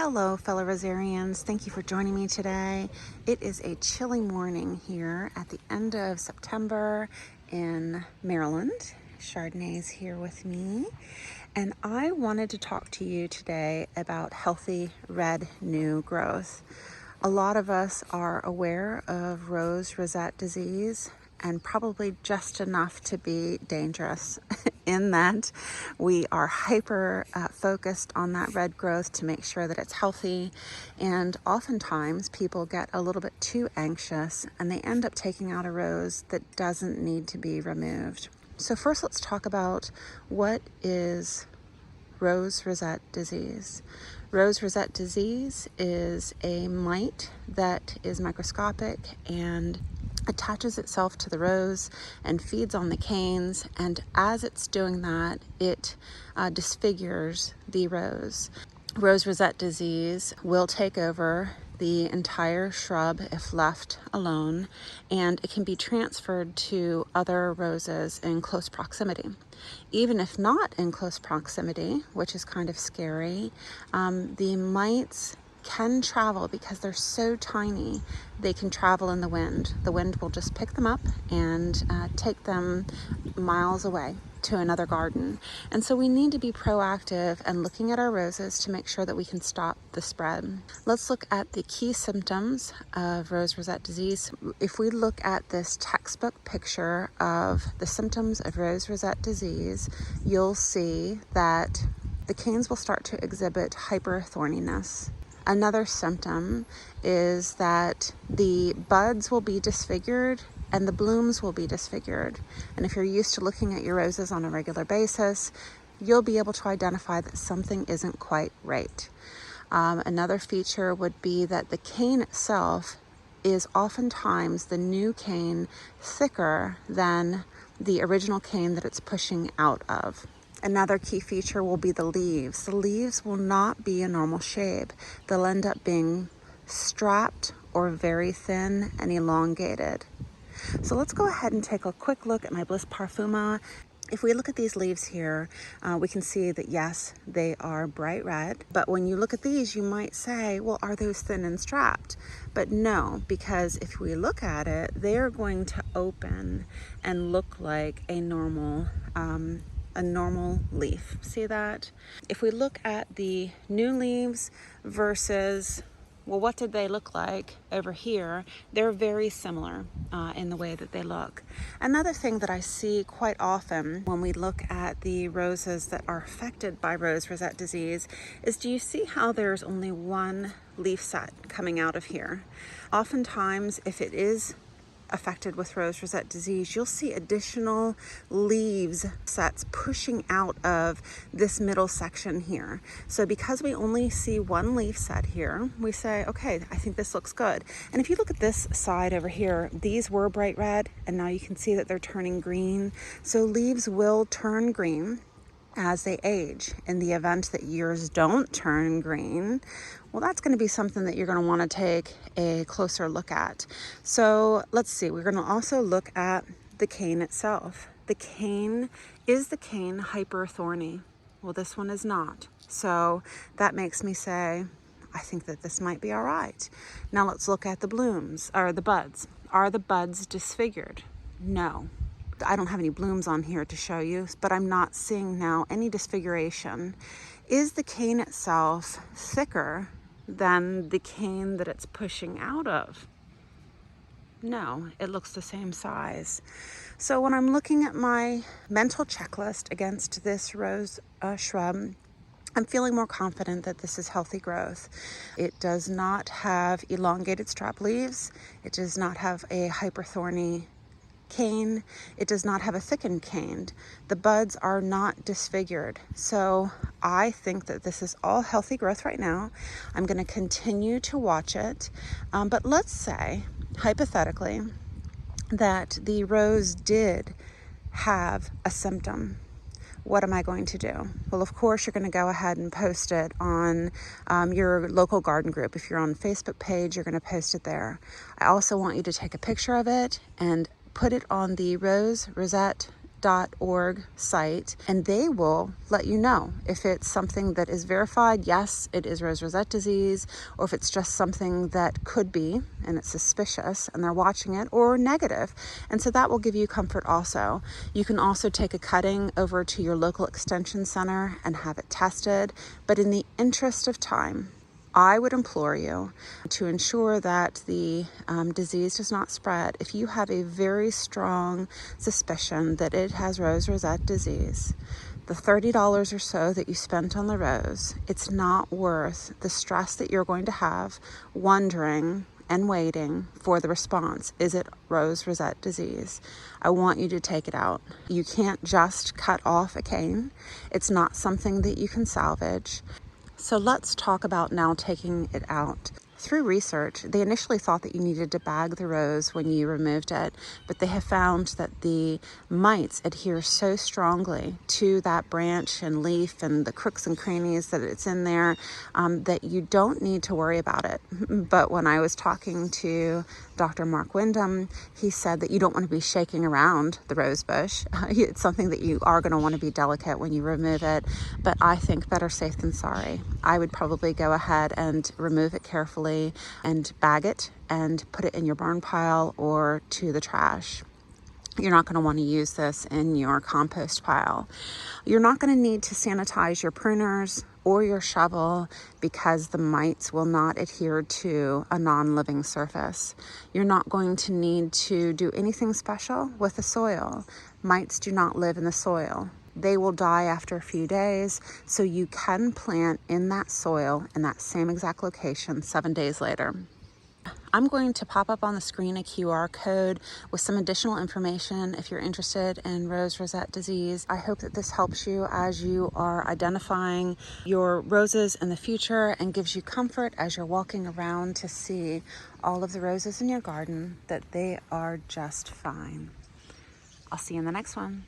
Hello, fellow Rosarians. Thank you for joining me today. It is a chilly morning here at the end of September in Maryland. Chardonnay's here with me, and I wanted to talk to you today about healthy red new growth. A lot of us are aware of rosette disease, and probably just enough to be dangerous in that we are hyper focused on that red growth to make sure that it's healthy. And oftentimes people get a little bit too anxious and they end up taking out a rose that doesn't need to be removed. So first, let's talk about what is rosette disease. Rosette disease is a mite that is microscopic and attaches itself to the rose and feeds on the canes, and as it's doing that, it disfigures the rose. Rosette disease will take over the entire shrub if left alone, and it can be transferred to other roses in close proximity. Even if not in close proximity, which is kind of scary, the mites can travel because they're so tiny. They can travel in the wind. The wind will just pick them up and take them miles away to another garden. And so we need to be proactive and looking at our roses to make sure that we can stop the spread. Let's look at the key symptoms of rosette disease. If we look at this textbook picture of the symptoms of rosette disease, you'll see that the canes will start to exhibit hyperthorniness. Another symptom is that the buds will be disfigured and the blooms will be disfigured. And if you're used to looking at your roses on a regular basis, you'll be able to identify that something isn't quite right. Another feature would be that the cane itself is oftentimes the new cane thicker than the original cane that it's pushing out of. Another key feature will be the leaves. The leaves will not be a normal shape. They'll end up being strapped or very thin and elongated. So let's go ahead and take a quick look at my Bliss Parfuma. If we look at these leaves here, we can see that yes, they are bright red. But when you look at these, you might say, well, are those thin and strapped? But no, because if we look at it, they're going to open and look like a normal leaf. See that? If we look at the new leaves versus, well, what did they look like over here? They're very similar in the way that they look. Another thing that I see quite often when we look at the roses that are affected by rosette disease is, do you see how there's only one leaf set coming out of here? Oftentimes, if it is affected with rosette disease, you'll see additional leaves sets pushing out of this middle section here. So because we only see one leaf set here, we say, okay, I think this looks good. And if you look at this side over here, these were bright red, and now you can see that they're turning green. So leaves will turn green as they age. In the event that yours don't turn green, well, that's going to be something that you're going to want to take a closer look at. So let's see, we're going to also look at the cane itself. The cane, is the cane hyperthorny? Well, this one is not. So that makes me say, I think that this might be all right. Now let's look at the blooms, or the buds. Are the buds disfigured? No. I don't have any blooms on here to show you, but I'm not seeing now any disfiguration. Is the cane itself thicker than the cane that it's pushing out of? No, it looks the same size. So when I'm looking at my mental checklist against this rose shrub, I'm feeling more confident that this is healthy growth. It does not have elongated strap leaves. It does not have a hyperthorny cane. It does not have a thickened cane. The buds are not disfigured. So I think that this is all healthy growth right now. I'm going to continue to watch it. But let's say, hypothetically, that the rose did have a symptom. What am I going to do? Well, of course, you're going to go ahead and post it on your local garden group. If you're on the Facebook page, you're going to post it there. I also want you to take a picture of it and put it on the Rosette rosette.org site, and they will let you know if it's something that is verified, yes, it is rosette disease, or if it's just something that could be and it's suspicious and they're watching it, or negative. And so that will give you comfort also. You can also take a cutting over to your local extension center and have it tested. But in the interest of time, I would implore you to ensure that the disease does not spread. If you have a very strong suspicion that it has rosette disease, the $30 or so that you spent on the rose, it's not worth the stress that you're going to have wondering and waiting for the response. Is it rosette disease? I want you to take it out. You can't just cut off a cane. It's not something that you can salvage. So let's talk about now taking it out. Through research, they initially thought that you needed to bag the rose when you removed it, but they have found that the mites adhere so strongly to that branch and leaf and the crooks and crannies that it's in there that you don't need to worry about it. But when I was talking to Dr. Mark Wyndham, he said that you don't want to be shaking around the rose bush. It's something that you are going to want to be delicate when you remove it, but I think better safe than sorry. I would probably go ahead and remove it carefully and bag it and put it in your burn pile or to the trash. You're not going to want to use this in your compost pile. You're not going to need to sanitize your pruners or your shovel because the mites will not adhere to a non-living surface. You're not going to need to do anything special with the soil. Mites do not live in the soil. They will die after a few days, so you can plant in that soil in that same exact location 7 days later. I'm going to pop up on the screen a QR code with some additional information if you're interested in rosette disease. I hope that this helps you as you are identifying your roses in the future and gives you comfort as you're walking around to see all of the roses in your garden, that they are just fine. I'll see you in the next one.